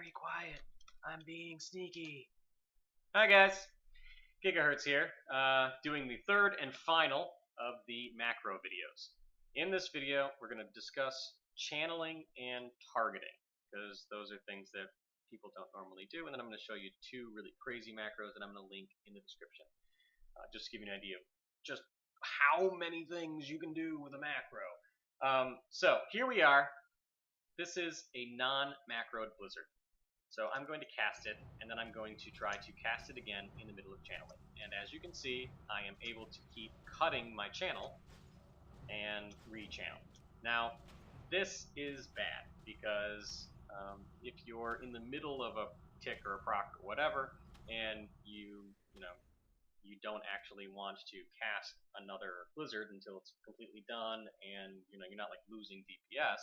very quiet. I'm being sneaky. Hi guys, Gigahertz here, doing the third and final of the macro videos. In this video, we're going to discuss channeling and targeting, because those are things that people don't normally do, and then I'm going to show you two really crazy macros that I'm going to link in the description. Just to give you an idea of just how many things you can do with a macro. So here we are. This is a non-macroed blizzard. So I'm going to cast it, and then I'm going to try to cast it again in the middle of channeling. And as you can see, I am able to keep cutting my channel and re-channel. Now, this is bad, because if you're in the middle of a tick or a proc or whatever, and you don't actually want to cast another blizzard until it's completely done, and you're not like losing DPS,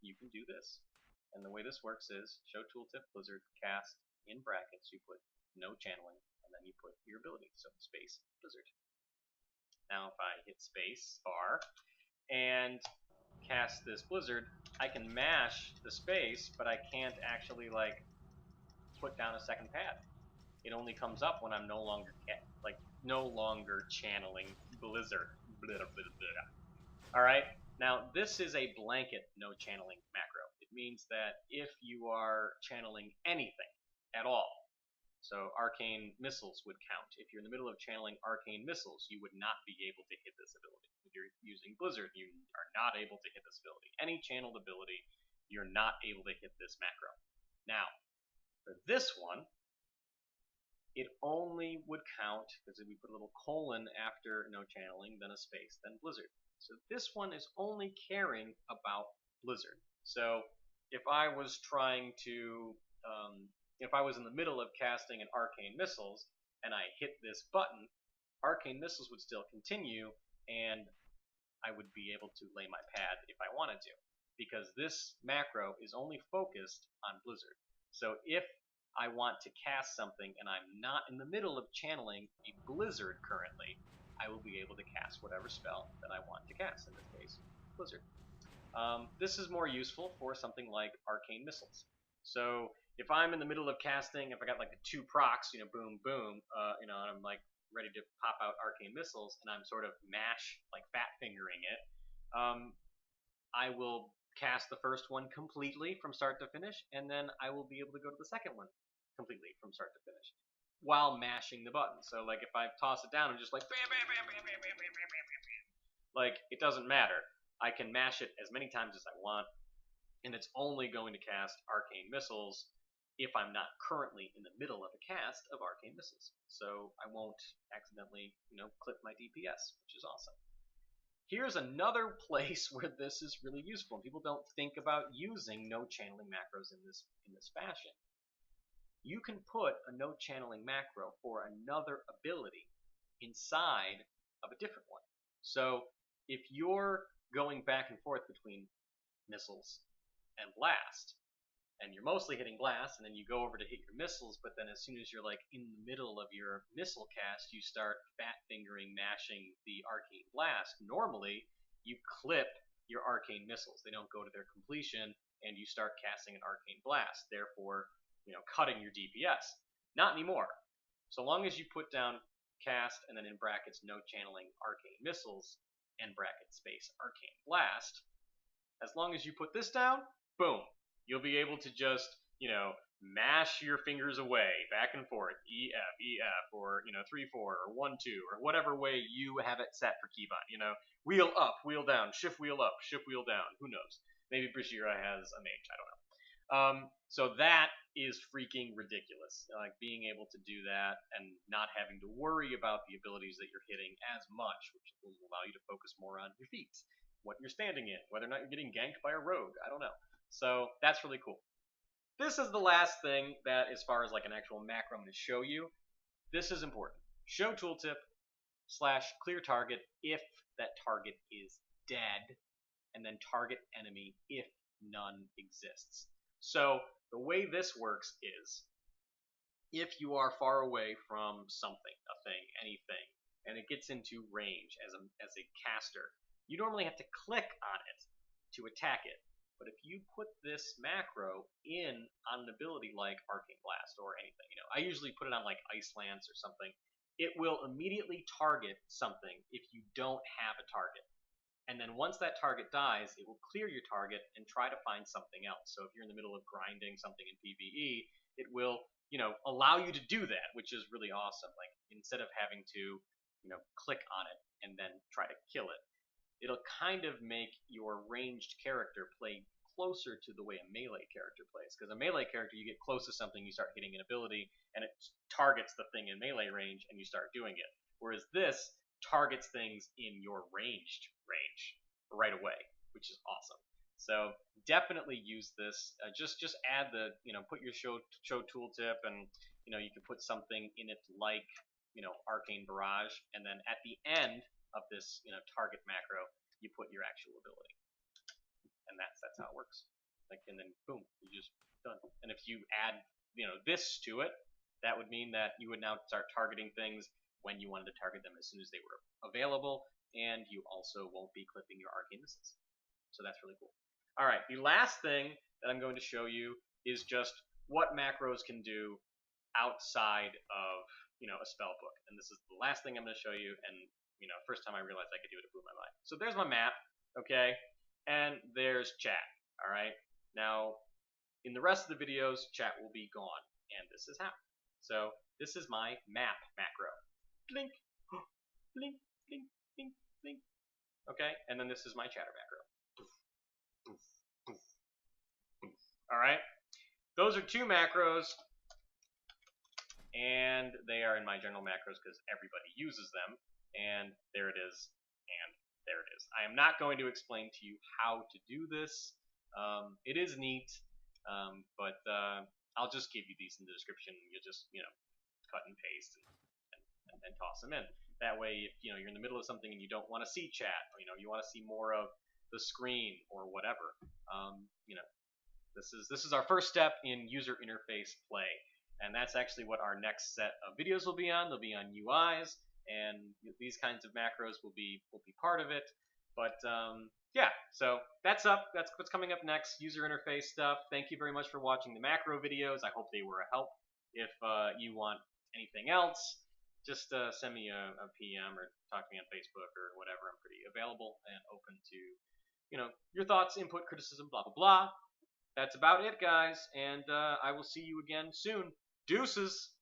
you can do this. And the way this works is show tooltip blizzard, cast, in brackets you put no channeling, and then you put your ability, so space blizzard. Now if I hit space bar and cast this blizzard, I can mash the space, but I can't actually like put down a second pad. It only comes up when I'm no longer channeling blizzard. Alright, now this is a blanket no channeling macro. It means that if you are channeling anything at all, so arcane missiles would count. If you're in the middle of channeling arcane missiles, you would not be able to hit this ability. If you're using blizzard, you are not able to hit this ability. Any channeled ability, you're not able to hit this macro. Now, for this one, it only would count, because if we put a little colon after no channeling, then a space, then blizzard. So this one is only caring about blizzard. So if I was trying to, if I was in the middle of casting an arcane missiles and I hit this button, arcane missiles would still continue, and I would be able to lay my pad if I wanted to, because this macro is only focused on blizzard. So if I want to cast something and I'm not in the middle of channeling a blizzard currently, I will be able to cast whatever spell that I want to cast, in this case, blizzard. This is more useful for something like arcane missiles. So if I'm in the middle of casting, if I got like the two procs, boom, boom, and I'm like ready to pop out arcane missiles, and I'm sort of like fat fingering it, I will cast the first one completely from start to finish, and then I will be able to go to the second one completely from start to finish while mashing the button. So like if I toss it down and just like bam, bam, bam, bam, bam, bam, bam, bam, bam, bam, like it doesn't matter. I can mash it as many times as I want, and it's only going to cast arcane missiles if I'm not currently in the middle of a cast of arcane missiles. So I won't accidentally, clip my DPS, which is awesome. Here's another place where this is really useful, and people don't think about using no channeling macros in this fashion. You can put a no channeling macro for another ability inside of a different one. So if you're going back and forth between missiles and blast, and you're mostly hitting blast, and then you go over to hit your missiles, but then as soon as you're like in the middle of your missile cast, you start fat fingering mashing the arcane blast. Normally you clip your arcane missiles. They don't go to their completion, and you start casting an arcane blast, therefore cutting your DPS. Not anymore. So long as you put down cast and then in brackets no channeling arcane missiles and bracket space arcane blast, as long as you put this down, boom, you'll be able to just mash your fingers away back and forth, EF, EF, or 3-4 or 1-2 or whatever way you have it set for keybind. Wheel up, wheel down, shift wheel up, shift wheel down. Who knows? Maybe Brashira has a mage. I don't know. So that is freaking ridiculous. Like being able to do that and not having to worry about the abilities that you're hitting as much, which will allow you to focus more on your feet, what you're standing in, whether or not you're getting ganked by a rogue. I don't know. So that's really cool. This is the last thing that, as far as like an actual macro, I'm going to show you. This is important. Show tooltip / clear target if that target is dead, and then target enemy if none exists. So the way this works is, if you are far away from something, a thing, anything, and it gets into range as a caster, you normally have to click on it to attack it. But if you put this macro in on an ability like Arcane Blast or anything, I usually put it on like Ice Lance or something. It will immediately target something if you don't have a target. And then once that target dies, it will clear your target and try to find something else. So if you're in the middle of grinding something in PvE, it will, allow you to do that, which is really awesome. Like instead of having to, click on it and then try to kill it, it'll kind of make your ranged character play closer to the way a melee character plays. Because a melee character, you get close to something, you start hitting an ability, and it targets the thing in melee range, and you start doing it. Whereas this targets things in your ranged range right away, which is awesome. So definitely use this. Just add the, put your show tooltip, and you can put something in it like, Arcane Barrage, and then at the end of this, target macro, you put your actual ability, and that's how it works. Like, and then boom, you just done. And if you add, this to it, that would mean that you would now start targeting things when you wanted to target them as soon as they were available, and you also won't be clipping your arcane missiles. So that's really cool. All right, the last thing that I'm going to show you is just what macros can do outside of, a spell book. And this is the last thing I'm going to show you, and first time I realized I could do it, it blew my mind. So there's my map, okay, and there's chat. All right, now in the rest of the videos, chat will be gone, and this is how. So this is my map macro. Blink, blink, blink, blink, blink. Okay, and then this is my chatter macro. All right, those are two macros, and they are in my general macros because everybody uses them. And there it is, and there it is. I am not going to explain to you how to do this. It is neat, but I'll just give you these in the description. You'll just, cut and paste and toss them in. That way, if you're in the middle of something and you don't want to see chat, or you want to see more of the screen or whatever, this is our first step in user interface play, and that's actually what our next set of videos will be on. They'll be on UIs, and these kinds of macros will be part of it. But yeah, so that's what's coming up next, user interface stuff. Thank you very much for watching the macro videos. I hope they were a help. If you want anything else, just send me a PM or talk to me on Facebook or whatever. I'm pretty available and open to your thoughts, input, criticism, blah blah blah. That's about it, guys, and I will see you again soon. Deuces!